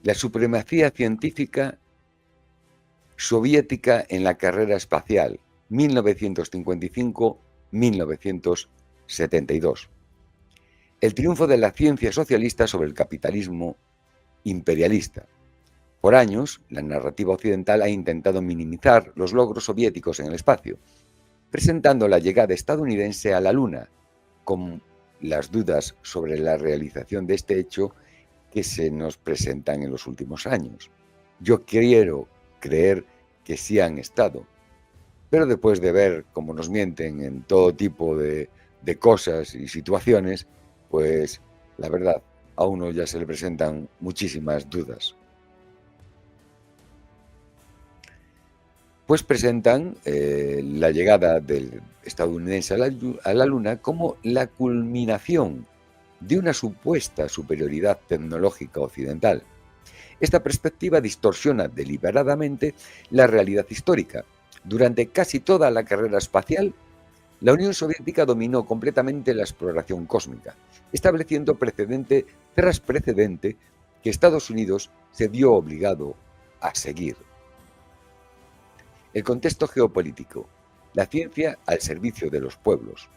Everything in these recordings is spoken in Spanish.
La supremacía científica soviética en la carrera espacial, 1955-1972. El triunfo de la ciencia socialista sobre el capitalismo imperialista. Por años, la narrativa occidental ha intentado minimizar los logros soviéticos en el espacio, presentando la llegada estadounidense a la Luna, con las dudas sobre la realización de este hecho que se nos presentan en los últimos años. Yo quiero creer que sí han estado, pero después de ver cómo nos mienten en todo tipo de cosas y situaciones, pues la verdad, a uno ya se le presentan muchísimas dudas. Pues presentan la llegada del estadounidense a la Luna como la culminación de una supuesta superioridad tecnológica occidental. Esta perspectiva distorsiona deliberadamente la realidad histórica. Durante casi toda la carrera espacial, la Unión Soviética dominó completamente la exploración cósmica, estableciendo precedente tras precedente que Estados Unidos se vio obligado a seguir. El contexto geopolítico. La ciencia al servicio de los pueblos.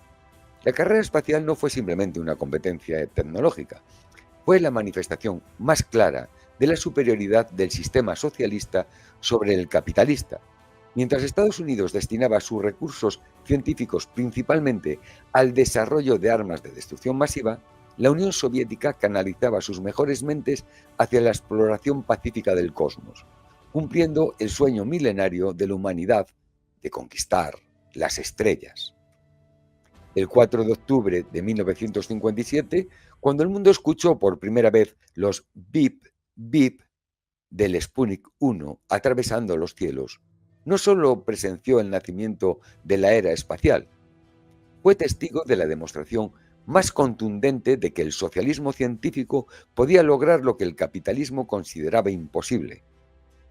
La carrera espacial no fue simplemente una competencia tecnológica, fue la manifestación más clara de la superioridad del sistema socialista sobre el capitalista. Mientras Estados Unidos destinaba sus recursos científicos principalmente al desarrollo de armas de destrucción masiva, la Unión Soviética canalizaba sus mejores mentes hacia la exploración pacífica del cosmos, cumpliendo el sueño milenario de la humanidad de conquistar las estrellas. El 4 de octubre de 1957, cuando el mundo escuchó por primera vez los bip, bip del Sputnik 1 atravesando los cielos, no solo presenció el nacimiento de la era espacial, fue testigo de la demostración más contundente de que el socialismo científico podía lograr lo que el capitalismo consideraba imposible.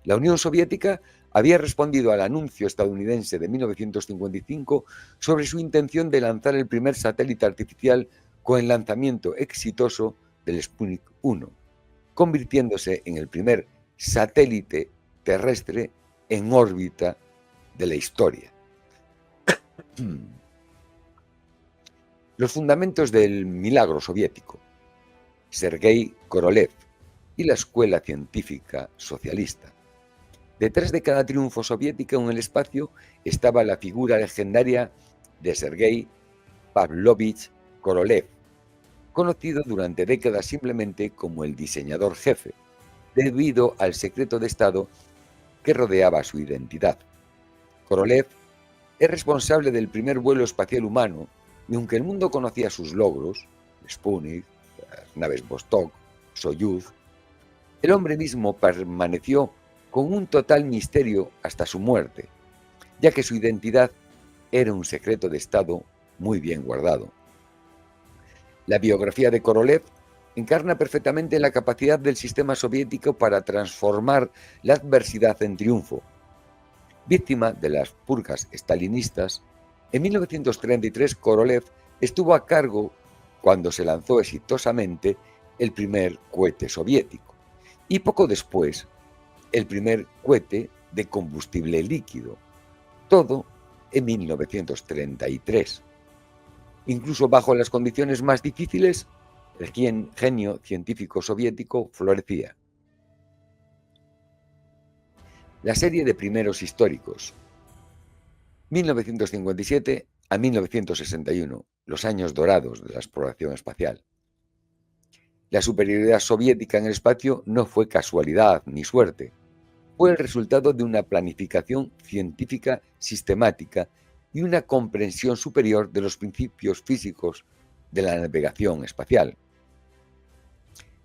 La Unión Soviética había respondido al anuncio estadounidense de 1955 sobre su intención de lanzar el primer satélite artificial con el lanzamiento exitoso del Sputnik 1, convirtiéndose en el primer satélite terrestre en órbita de la historia. Los fundamentos del milagro soviético. Sergei Korolev y la Escuela Científica Socialista. Detrás de cada triunfo soviético en el espacio estaba la figura legendaria de Sergei Pavlovich Korolev, conocido durante décadas simplemente como el diseñador jefe, debido al secreto de Estado que rodeaba su identidad. Korolev es responsable del primer vuelo espacial humano y aunque el mundo conocía sus logros, Sputnik, las naves Vostok, Soyuz, el hombre mismo permaneció con un total misterio hasta su muerte, ya que su identidad era un secreto de Estado muy bien guardado. La biografía de Korolev encarna perfectamente la capacidad del sistema soviético para transformar la adversidad en triunfo. Víctima de las purgas estalinistas, en 1933 Korolev estuvo a cargo cuando se lanzó exitosamente el primer cohete soviético y poco después el primer cohete de combustible líquido, todo en 1933. Incluso bajo las condiciones más difíciles, el genio científico soviético florecía. La serie de primeros históricos. 1957 a 1961, los años dorados de la exploración espacial. La superioridad soviética en el espacio no fue casualidad ni suerte. Fue el resultado de una planificación científica sistemática y una comprensión superior de los principios físicos de la navegación espacial.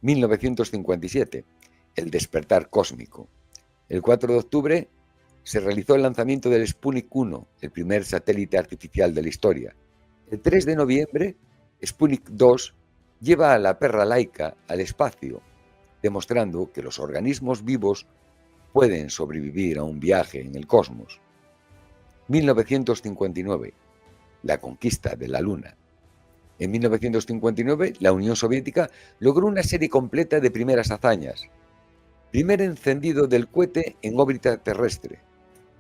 1957. El despertar cósmico. El 4 de octubre se realizó el lanzamiento del Sputnik 1, el primer satélite artificial de la historia. El 3 de noviembre, Sputnik 2 lleva a la perra laica al espacio, demostrando que los organismos vivos pueden sobrevivir a un viaje en el cosmos. 1959. La conquista de la Luna. En 1959, la Unión Soviética logró una serie completa de primeras hazañas. Primer encendido del cohete en órbita terrestre.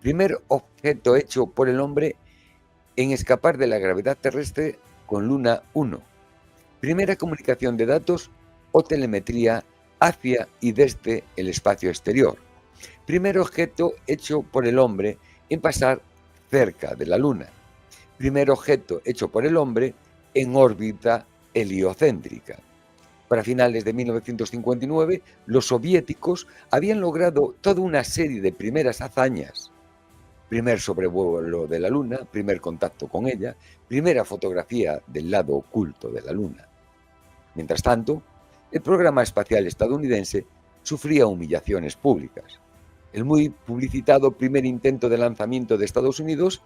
Primer objeto hecho por el hombre en escapar de la gravedad terrestre con Luna 1. Primera comunicación de datos o telemetría hacia y desde el espacio exterior. Primer objeto hecho por el hombre en pasar cerca de la Luna. Primer objeto hecho por el hombre en órbita heliocéntrica. Para finales de 1959, los soviéticos habían logrado toda una serie de primeras hazañas. Primer sobrevuelo de la Luna, primer contacto con ella, primera fotografía del lado oculto de la Luna. Mientras tanto, el programa espacial estadounidense sufría humillaciones públicas. El muy publicitado primer intento de lanzamiento de Estados Unidos,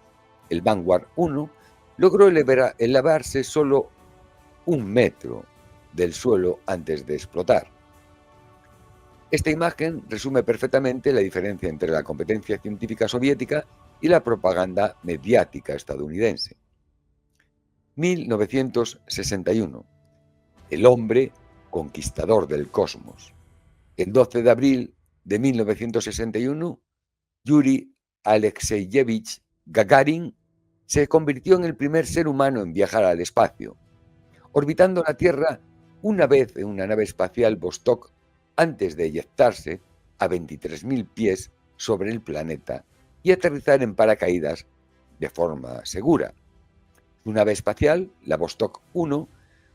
el Vanguard 1, logró elevarse solo 1 metro del suelo antes de explotar. Esta imagen resume perfectamente la diferencia entre la competencia científica soviética y la propaganda mediática estadounidense. 1961. El hombre conquistador del cosmos. El 12 de abril de 1961, Yuri Alexeyevich Gagarin se convirtió en el primer ser humano en viajar al espacio, orbitando la Tierra una vez en una nave espacial Vostok antes de eyectarse a 23.000 pies sobre el planeta y aterrizar en paracaídas de forma segura. Su nave espacial, la Vostok 1,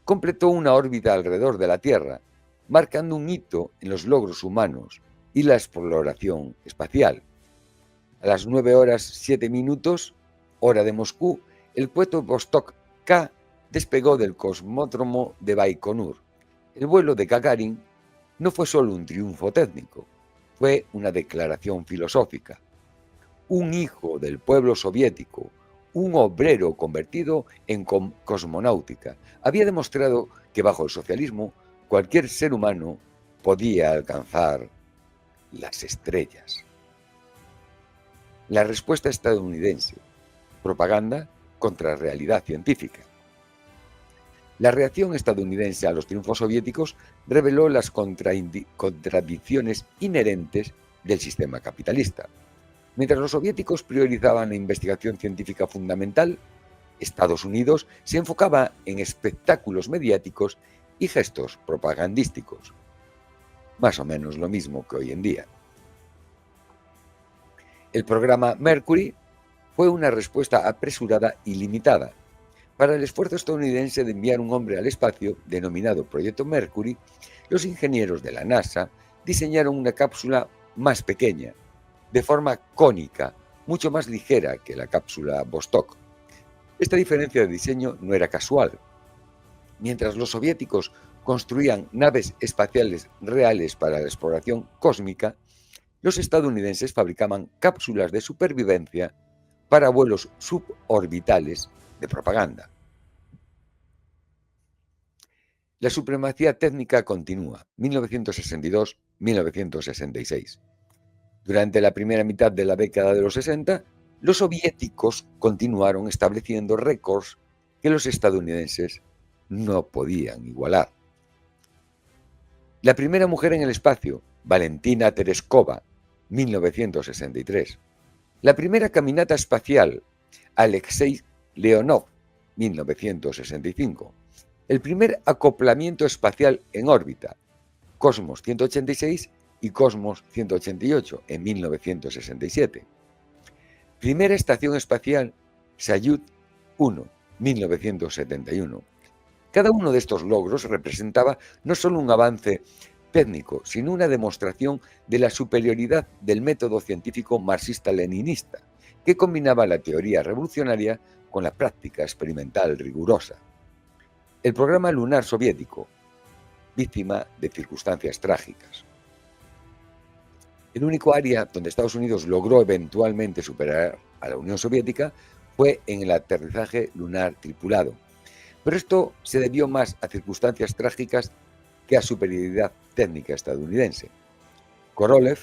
completó una órbita alrededor de la Tierra, marcando un hito en los logros humanos y la exploración espacial. A las 9 horas 7 minutos, hora de Moscú, el cohete Vostok K despegó del cosmódromo de Baikonur. El vuelo de Gagarin no fue solo un triunfo técnico, fue una declaración filosófica. Un hijo del pueblo soviético, un obrero convertido en cosmonáutica, había demostrado que bajo el socialismo cualquier ser humano podía alcanzar las estrellas. La respuesta estadounidense: propaganda contra realidad científica. La reacción estadounidense a los triunfos soviéticos reveló las contradicciones inherentes del sistema capitalista. Mientras los soviéticos priorizaban la investigación científica fundamental, Estados Unidos se enfocaba en espectáculos mediáticos y gestos propagandísticos. Más o menos lo mismo que hoy en día. El programa Mercury fue una respuesta apresurada y limitada. Para el esfuerzo estadounidense de enviar un hombre al espacio, denominado Proyecto Mercury, los ingenieros de la NASA diseñaron una cápsula más pequeña, de forma cónica, mucho más ligera que la cápsula Vostok. Esta diferencia de diseño no era casual. Mientras los soviéticos construían naves espaciales reales para la exploración cósmica, los estadounidenses fabricaban cápsulas de supervivencia para vuelos suborbitales de propaganda. La supremacía técnica continúa, 1962-1966. Durante la primera mitad de la década de los 60, los soviéticos continuaron estableciendo récords que los estadounidenses no podían igualar. La primera mujer en el espacio, Valentina Tereskova, 1963. La primera caminata espacial, Alexei Leonov, 1965. El primer acoplamiento espacial en órbita, Cosmos 186 y Cosmos 188, en 1967. Primera estación espacial, Salyut 1, 1971. Cada uno de estos logros representaba no solo un avance técnico, sino una demostración de la superioridad del método científico marxista-leninista, que combinaba la teoría revolucionaria con la práctica experimental rigurosa. El programa lunar soviético, víctima de circunstancias trágicas. El único área donde Estados Unidos logró eventualmente superar a la Unión Soviética fue en el aterrizaje lunar tripulado. Pero esto se debió más a circunstancias trágicas que a superioridad técnica estadounidense. Korolev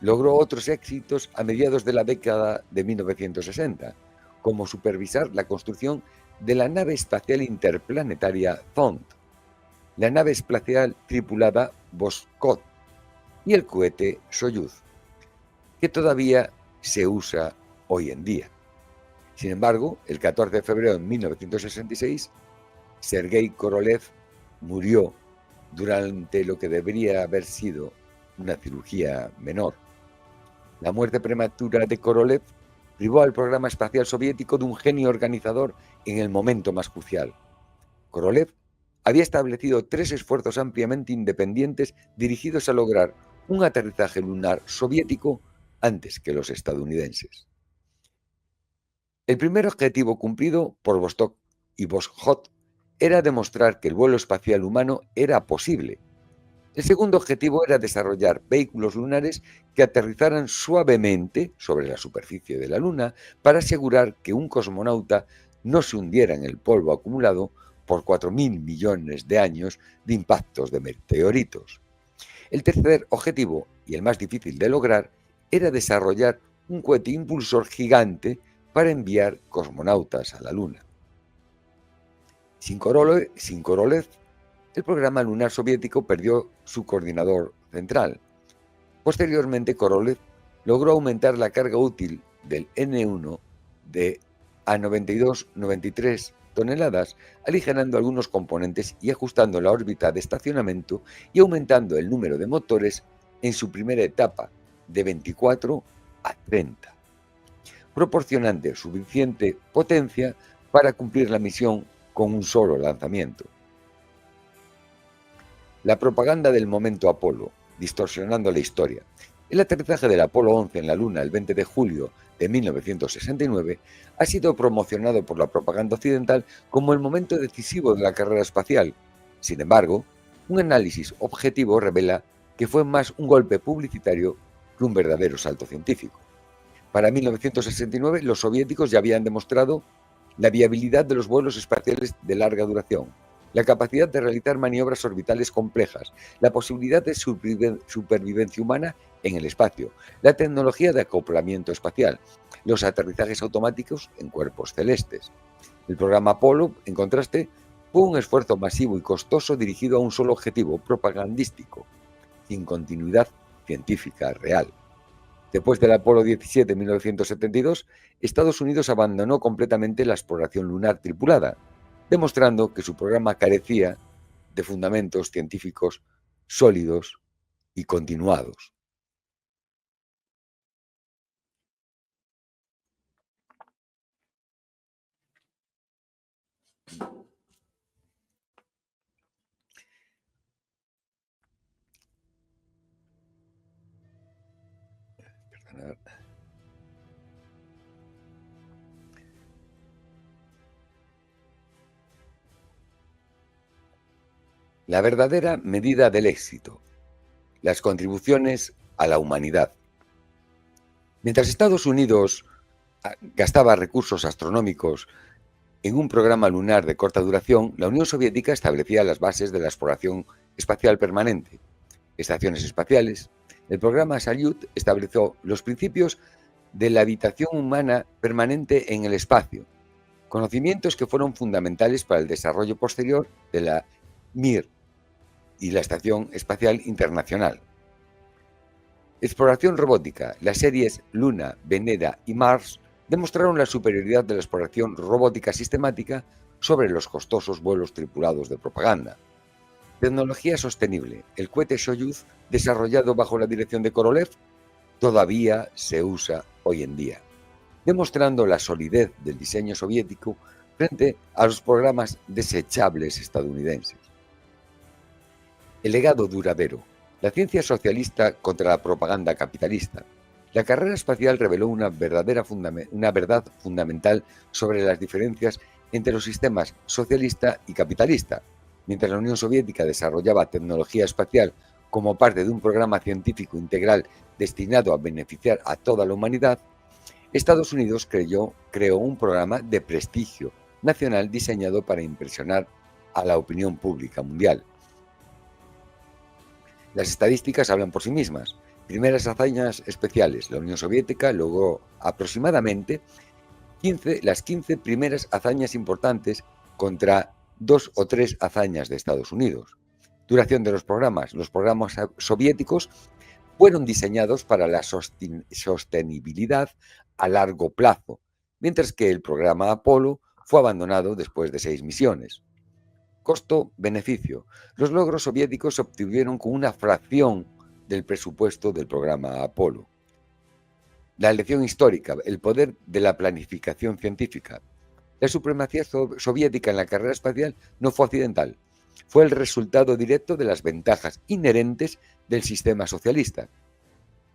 logró otros éxitos a mediados de la década de 1960, como supervisar la construcción de la nave espacial interplanetaria Zond, la nave espacial tripulada Voskhod, y el cohete Soyuz, que todavía se usa hoy en día. Sin embargo, el 14 de febrero de 1966, Sergei Korolev murió durante lo que debería haber sido una cirugía menor. La muerte prematura de Korolev privó al programa espacial soviético de un genio organizador en el momento más crucial. Korolev había establecido 3 esfuerzos ampliamente independientes dirigidos a lograr un aterrizaje lunar soviético antes que los estadounidenses. El primer objetivo cumplido por Vostok y Voskhod era demostrar que el vuelo espacial humano era posible. El segundo objetivo era desarrollar vehículos lunares que aterrizaran suavemente sobre la superficie de la Luna para asegurar que un cosmonauta no se hundiera en el polvo acumulado por 4.000 millones de años de impactos de meteoritos. El tercer objetivo, y el más difícil de lograr, era desarrollar un cohete impulsor gigante para enviar cosmonautas a la Luna. Sin Korolev, el programa lunar soviético perdió su coordinador central. Posteriormente, Korolev logró aumentar la carga útil del N-1 a 92-93 toneladas, aligerando algunos componentes y ajustando la órbita de estacionamiento y aumentando el número de motores en su primera etapa de 24 a 30, proporcionando suficiente potencia para cumplir la misión con un solo lanzamiento. La propaganda del momento Apolo, distorsionando la historia. El aterrizaje del Apolo 11 en la Luna el 20 de julio de 1969 ha sido promocionado por la propaganda occidental como el momento decisivo de la carrera espacial. Sin embargo, un análisis objetivo revela que fue más un golpe publicitario que un verdadero salto científico. Para 1969, los soviéticos ya habían demostrado la viabilidad de los vuelos espaciales de larga duración, la capacidad de realizar maniobras orbitales complejas, la posibilidad de supervivencia humana en el espacio, la tecnología de acoplamiento espacial, los aterrizajes automáticos en cuerpos celestes. El programa Apolo, en contraste, fue un esfuerzo masivo y costoso dirigido a un solo objetivo propagandístico, sin continuidad científica real. Después del Apolo 17 en 1972, Estados Unidos abandonó completamente la exploración lunar tripulada, demostrando que su programa carecía de fundamentos científicos sólidos y continuados. La verdadera medida del éxito, las contribuciones a la humanidad. Mientras Estados Unidos gastaba recursos astronómicos en un programa lunar de corta duración, la Unión Soviética establecía las bases de la exploración espacial permanente, estaciones espaciales. El programa Salyut estableció los principios de la habitación humana permanente en el espacio, conocimientos que fueron fundamentales para el desarrollo posterior de la Mir y la Estación Espacial Internacional. Exploración robótica. Las series Luna, Venera y Mars demostraron la superioridad de la exploración robótica sistemática sobre los costosos vuelos tripulados de propaganda. Tecnología sostenible. El cohete Soyuz, desarrollado bajo la dirección de Korolev, todavía se usa hoy en día, demostrando la solidez del diseño soviético frente a los programas desechables estadounidenses. El legado duradero. La ciencia socialista contra la propaganda capitalista. La carrera espacial reveló una verdad fundamental sobre las diferencias entre los sistemas socialista y capitalista. Mientras la Unión Soviética desarrollaba tecnología espacial como parte de un programa científico integral destinado a beneficiar a toda la humanidad, Estados Unidos creó un programa de prestigio nacional diseñado para impresionar a la opinión pública mundial. Las estadísticas hablan por sí mismas. Primeras hazañas especiales. La Unión Soviética logró aproximadamente las 15 primeras hazañas importantes contra 2 o 3 hazañas de Estados Unidos. Duración de los programas. Los programas soviéticos fueron diseñados para la sostenibilidad a largo plazo, mientras que el programa Apolo fue abandonado después de 6 misiones. Costo-beneficio. Los logros soviéticos se obtuvieron con una fracción del presupuesto del programa Apolo. La lección histórica, el poder de la planificación científica. La supremacía soviética en la carrera espacial no fue accidental, fue el resultado directo de las ventajas inherentes del sistema socialista,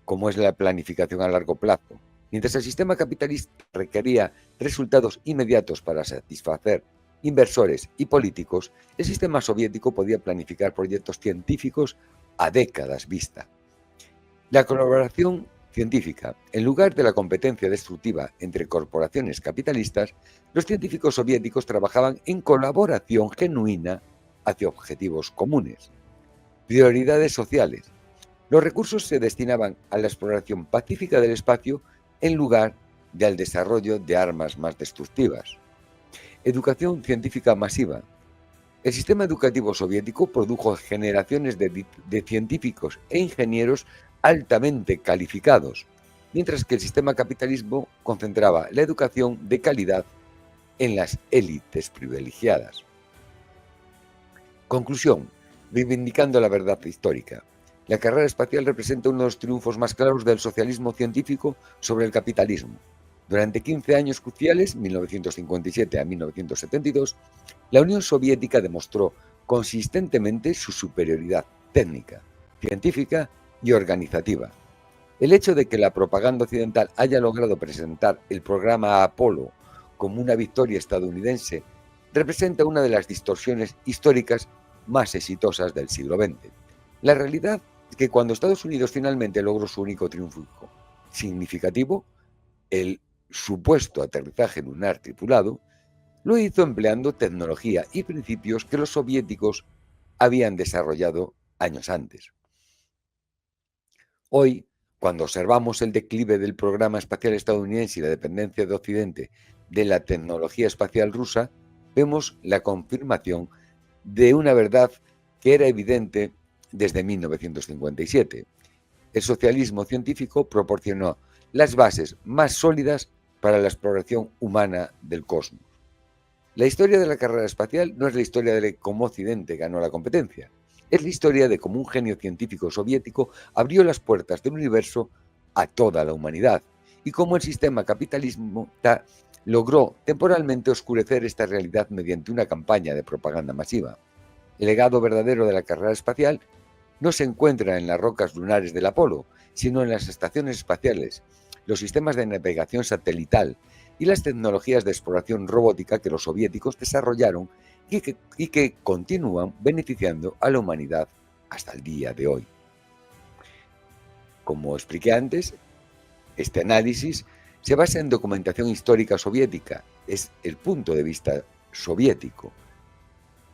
como es la planificación a largo plazo. Mientras el sistema capitalista requería resultados inmediatos para satisfacer inversores y políticos, el sistema soviético podía planificar proyectos científicos a décadas vista. La colaboración científica. En lugar de la competencia destructiva entre corporaciones capitalistas, los científicos soviéticos trabajaban en colaboración genuina hacia objetivos comunes. Prioridades sociales. Los recursos se destinaban a la exploración pacífica del espacio en lugar de al desarrollo de armas más destructivas. Educación científica masiva. El sistema educativo soviético produjo generaciones de científicos e ingenieros altamente calificados, mientras que el sistema capitalismo concentraba la educación de calidad en las élites privilegiadas. Conclusión. Reivindicando la verdad histórica. La carrera espacial representa uno de los triunfos más claros del socialismo científico sobre el capitalismo. Durante 15 años cruciales, 1957 a 1972, la Unión Soviética demostró consistentemente su superioridad técnica, científica y organizativa. El hecho de que la propaganda occidental haya logrado presentar el programa Apolo como una victoria estadounidense representa una de las distorsiones históricas más exitosas del siglo XX. La realidad es que cuando Estados Unidos finalmente logró su único triunfo significativo, el supuesto aterrizaje lunar tripulado, lo hizo empleando tecnología y principios que los soviéticos habían desarrollado años antes. Hoy, cuando observamos el declive del programa espacial estadounidense y la dependencia de Occidente de la tecnología espacial rusa, vemos la confirmación de una verdad que era evidente desde 1957. El socialismo científico proporcionó las bases más sólidas para la exploración humana del cosmos. La historia de la carrera espacial no es la historia de cómo Occidente ganó la competencia, es la historia de cómo un genio científico soviético abrió las puertas del universo a toda la humanidad y cómo el sistema capitalista logró temporalmente oscurecer esta realidad mediante una campaña de propaganda masiva. El legado verdadero de la carrera espacial no se encuentra en las rocas lunares del Apolo, sino en las estaciones espaciales, los sistemas de navegación satelital y las tecnologías de exploración robótica que los soviéticos desarrollaron y que continúan beneficiando a la humanidad hasta el día de hoy. Como expliqué antes, este análisis se basa en documentación histórica soviética, es el punto de vista soviético,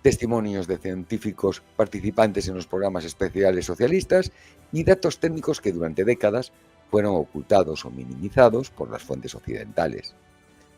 testimonios de científicos participantes en los programas especiales socialistas y datos técnicos que durante décadas fueron ocultados o minimizados por las fuentes occidentales.